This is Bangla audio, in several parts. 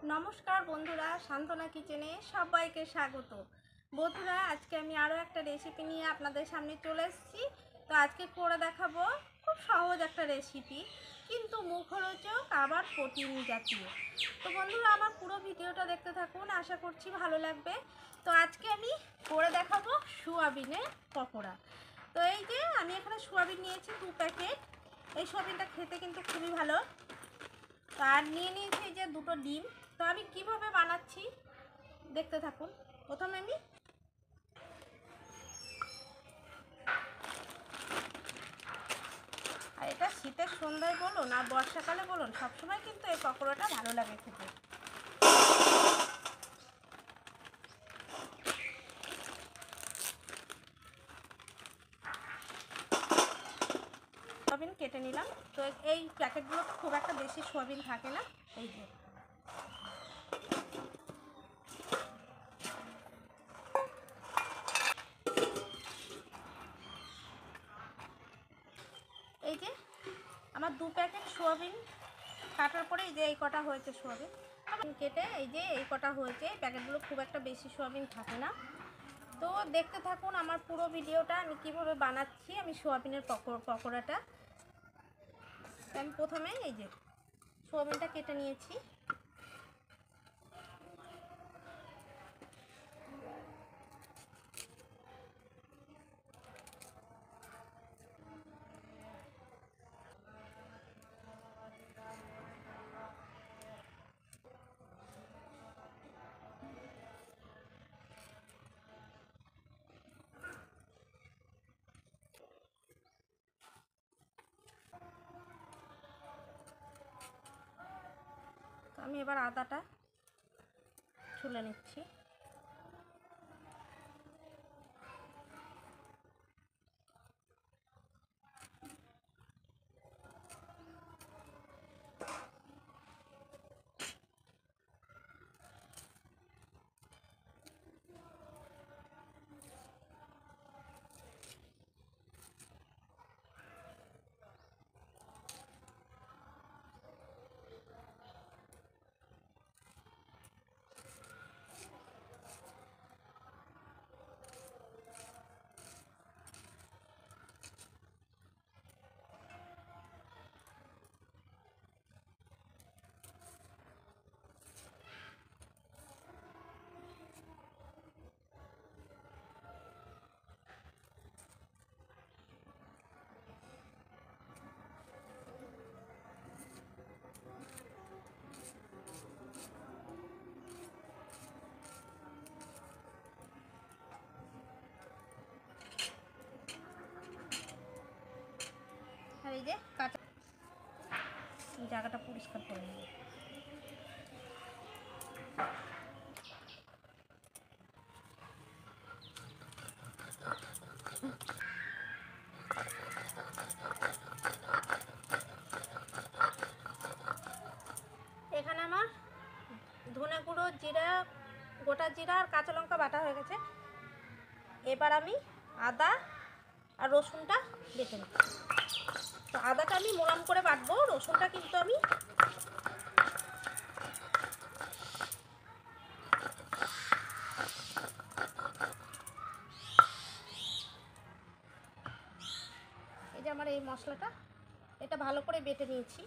নমস্কার বন্ধুরা, সান্ত্বনা কিচেনে সবাইকে স্বাগত। বন্ধুরা, আজকে আমি আরও একটা রেসিপি নিয়ে আপনাদের সামনে চলে এসেছি। তো আজকে করে দেখাবো খুব সহজ একটা রেসিপি, কিন্তু মুখরোচক আবার প্রোটিন জাতীয়। তো বন্ধুরা, আমার পুরো ভিডিওটা দেখতে থাকুন, আশা করছি ভালো লাগবে। তো আজকে আমি করে দেখাবো সোয়াবিনের পকোড়া। তো এই যে আমি এখানে সোয়াবিন নিয়েছি 2 প্যাকেট। এই সোয়াবিনটা খেতে কিন্তু খুবই ভালো। আর নিয়ে নিয়েছি যে 2টো ডিম। তো আমি কিভাবে বানাচ্ছি দেখতে থাকুন। প্রথমে আমি আর এটা শীতের সন্ধ্যায় বলুন আর বর্ষাকালে বলুন, সবসময় কিন্তু এই পকোড়াটা ভালো লাগে খেতে। সোয়াবিন কেটে নিলাম। তো এই প্যাকেটগুলো খুব একটা বেশি সোয়াবিন থাকে না। এই যে এই যে আমার 2 প্যাকেট সোয়াবিন কাটার পরে এই যে এই কটা হয়েছে সোয়াবিন কেটে, এই যে এই কটা হয়েছে। প্যাকেটগুলো খুব একটা বেশি সোয়াবিন থাকে না। তো দেখতে থাকুন আমার পুরো ভিডিওটা, আমি কীভাবে বানাচ্ছি আমি সোয়াবিনের পকোড়াটা। আমি প্রথমে এই যে সোয়াবিনটা কেটে নিয়েছি। আমি এবার আদাটা ছুলে নিচ্ছি। আর এই যে কাঁচা জায়গাটা পরিষ্কার করে নেব। এখানে আমার ধনে গুঁড়ো, জিরা, গোটা জিরা আর কাঁচা লঙ্কা বাটা হয়ে গেছে। এবার আমি আদা আর রসুনটা বেটে নেব। তো আদাটা আমি মোলাম করে বাটবো, রসুনটা কিন্তু আমি এই যে আমার এই মশলাটা এটা ভালো করে বেটে নিয়েছি।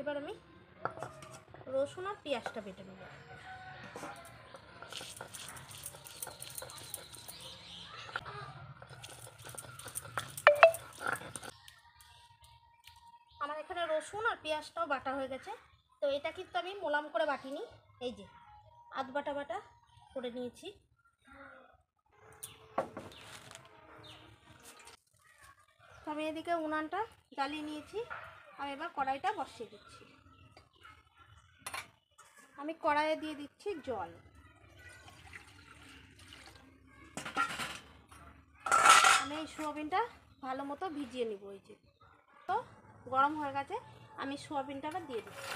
এবার আমি রসুন আর পেঁয়াজটা বেটে নেব। আমার এখানে রসুন আর পেঁয়াজটাও বাটা হয়ে গেছে। তো এটা কিন্তু আমি মোলাম করে বাটিনি, এই যে আধ বাটা বাটা করে নিয়েছি। তো আমি এদিকে উনানটা জ্বালিয়ে নিয়েছি। আমি এবার কড়াইটা বসিয়ে দিচ্ছি। আমি কড়াইয়ে দিয়ে দিচ্ছি জল। আমি এই সোয়াবিনটা ভালো মতো ভিজিয়ে নিব। এই যে তো গরম হয়ে গেছে, আমি সোয়াবিনটা আবার দিয়ে দিচ্ছি।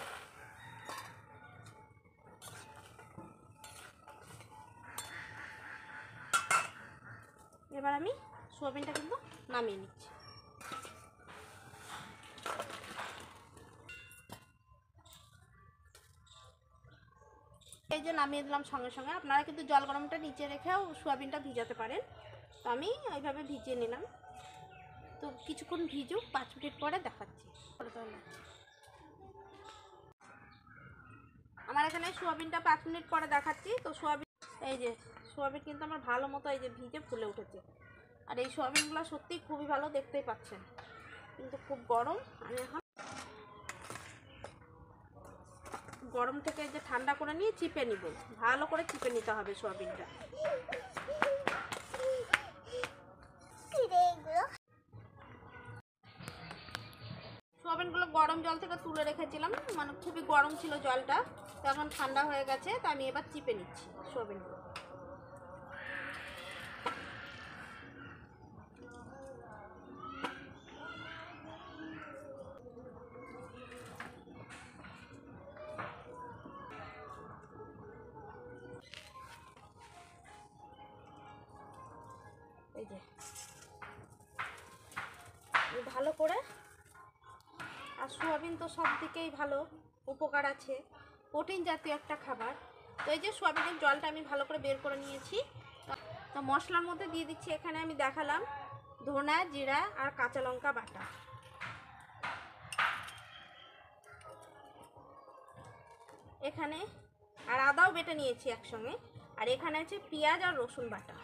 এবার আমি সোয়াবিনটা কিন্তু নামিয়ে নিচ্ছি। এই যে নামিয়ে দিলাম সঙ্গে সঙ্গে। আপনারা কিন্তু জল গরমটা নিচে রেখেও সোয়াবিনটা ভিজাতে পারেন। তো আমি ওইভাবে ভিজিয়ে নিলাম। তো কিছুক্ষণ ভিজুক, 5 মিনিট পরে দেখাচ্ছি। আমার এখানে সোয়াবিনটা 5 মিনিট পরে দেখাচ্ছি। তো সোয়াবিন, এই যে সোয়াবিন কিন্তু আমার ভালো মতো এই যে ভিজে ফুলে উঠেছে। আর এই সোয়াবিনগুলো সত্যিই খুবই ভালো, দেখতেই পাচ্ছেন। কিন্তু খুব গরম। আমি এখন গরম থেকে যে ঠান্ডা করে নিয়ে চিপে নিব। ভালো করে চিপে নিতে হবে সোয়াবিনটা। সোয়াবিনগুলো গরম জল থেকে তুলে রেখেছিলাম, মানে খুবই গরম ছিল জলটা। তো এখন ঠান্ডা হয়ে গেছে। তো আমি এবার চিপে নিচ্ছি সোয়াবিনগুলো। এই যে ভালো করে। আর সোয়াবিন তো সব দিকেই ভালো, উপকার আছে, প্রোটিন জাতীয় একটা খাবার। তো এই যে সোয়াবিনের জলটা আমি ভালো করে বের করে নিয়েছি। তো মশলার মধ্যে দিয়ে দিচ্ছি, এখানে আমি দেখালাম ধনা, জিরা আর কাঁচা লঙ্কা বাটা। এখানে আর আদাও বেটে নিয়েছি একসঙ্গে। আর এখানে আছে পেঁয়াজ আর রসুন বাটা।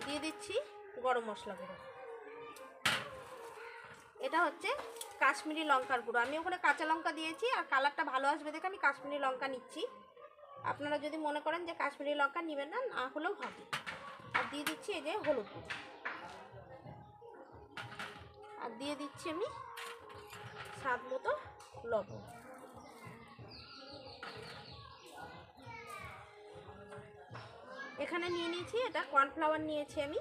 দিয়ে দিচ্ছি গরম মশলা গুঁড়ো। এটা হচ্ছে কাশ্মীরি লঙ্কার গুঁড়ো। আমি ওখানে কাঁচা লঙ্কা দিয়েছি, আর কালারটা ভালো আসবে দেখে আমি কাশ্মীরি লঙ্কা নিচ্ছি। আপনারা যদি মনে করেন যে কাশ্মীরি লঙ্কা নেবেন না, না হলেও হবে। আর দিয়ে দিচ্ছি এই যে হলুদ গুঁড়ো। আর দিয়ে দিচ্ছি আমি স্বাদ মতো লবণ। এখানে নিয়ে নিয়েছি, এটা কর্নফ্লাওয়ার নিয়েছি আমি।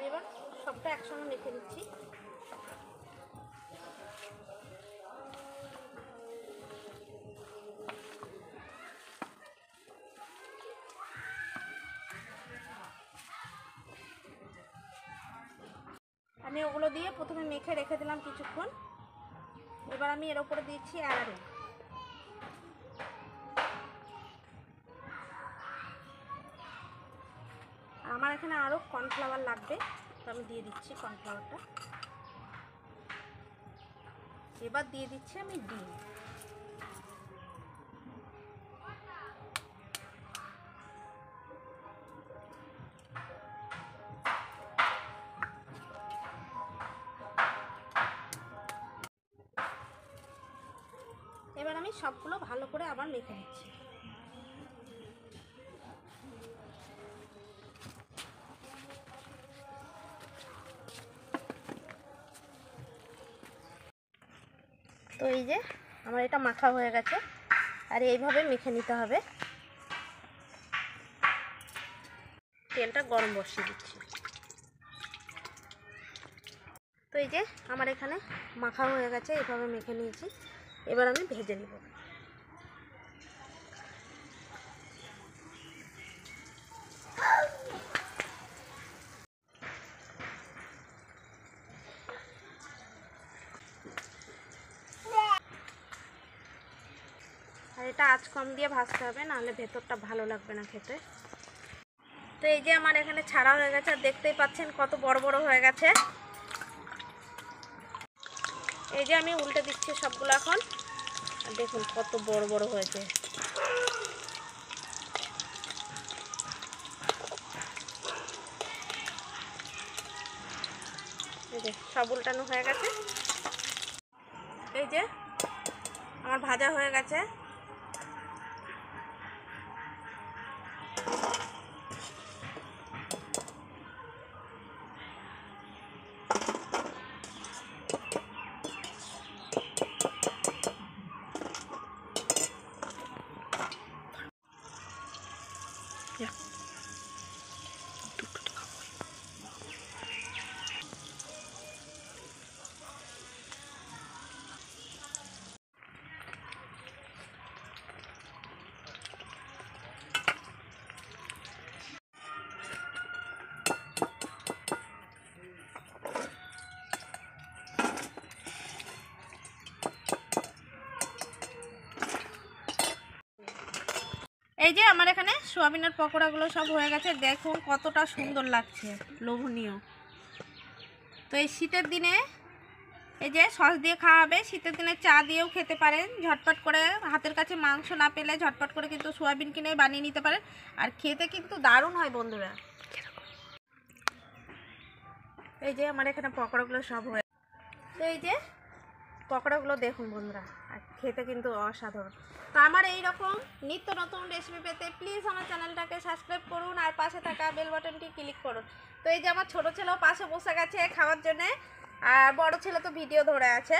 এবার সবটা একসঙ্গে মেখে নিচ্ছি। আমি ওগুলো দিয়ে প্রথমে মেখে রেখে দিলাম কিছুক্ষণ। এবার আমি এর উপরে দিচ্ছি আলু। আমার এখানে আরও কর্নফ্লাওয়ার লাগবে, তো আমি দিয়ে দিচ্ছি কর্নফ্লাওয়ারটা। এবার দিয়ে দিচ্ছি আমি ডিম। এবার আমি সবগুলো ভালো করে আবার মেখে নিচ্ছি। তো এই যে আমার এটা মাখা হয়ে গেছে। আর এইভাবে মেখে নিতে হবে। তেলটা গরম বসিয়ে দিচ্ছি। তো এই যে আমার এখানে মাখা হয়ে গেছে, এইভাবে মেখে নিয়েছি। এবার আমি ভেজে নেব। আর এটা আঁচ কম দিয়ে ভাজতে হবে, নাহলে ভেতরটা ভালো লাগবে না খেতে। তো এই যে আমার এখানে ছাড়া হয়ে গেছে, আর দেখতেই পাচ্ছেন কত বড় বড় হয়ে গেছে। এই যে আমি উল্টে দিচ্ছি সবগুলো এখন। আর দেখুন কত বড় বড় হয়েছে। এই যে সব উল্টানো হয়ে গেছে। এই যে আমার ভাজা হয়ে গেছে। এই যে আমার এখানে সোয়াবিনের পকোড়াগুলো সব হয়ে গেছে, দেখুন কতটা সুন্দর লাগছে, লোভনীয়। তো এই শীতের দিনে এই যে সস দিয়ে খাওয়া হবে, শীতের দিনে চা দিয়েও খেতে পারেন। ঝটপট করে হাতের কাছে মাংস না পেলে ঝটপট করে কিন্তু সোয়াবিন কিনে বানিয়ে নিতে পারেন, আর খেতে কিন্তু দারুণ হয় বন্ধুরা। এই যে আমার এখানে পকোড়াগুলো সব হয়ে, তো এই যে পকোড়াগুলো দেখুন বন্ধুরা, আর খেতে কিন্তু অসাধারণ। তো আমার এই রকম নিত্য নতুন রেসিপি পেতে প্লিজ আমার চ্যানেলটাকে সাবস্ক্রাইব করুন আর পাশে থাকা বেল বাটনটি ক্লিক করুন। তো এই যে আমার ছোটো ছেলেও পাশে বসে গেছে খাওয়ার জন্যে, আর বড় ছেলে তো ভিডিও ধরে আছে।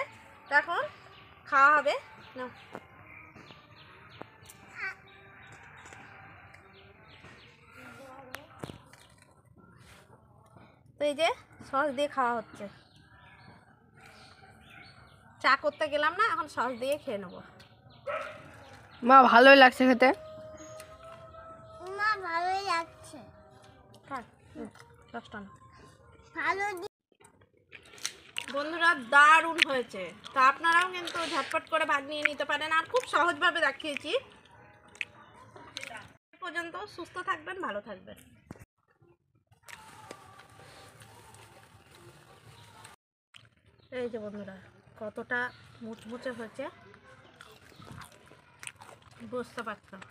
তো এখন খাওয়া হবে না। তো এই যে সস দিয়ে খাওয়া হচ্ছে, চা করতে গেলাম না, এখন সস দিয়ে খেয়ে নেবো। মা ভালোই লাগছে খেতে। মা ভালোই লাগছে। ভালো বন্ধুরা দারুণ হয়েছে। তো আপনারাও কিন্তু ঝটপট করে ভাগ নিয়ে নিতে পারেন, আর খুব সহজভাবে দেখিয়েছি। পর্যন্ত সুস্থ থাকবেন, ভালো থাকবেন। এই যে বন্ধুরা কতটা মুচমুচে হয়েছে বুঝতে পারতাম।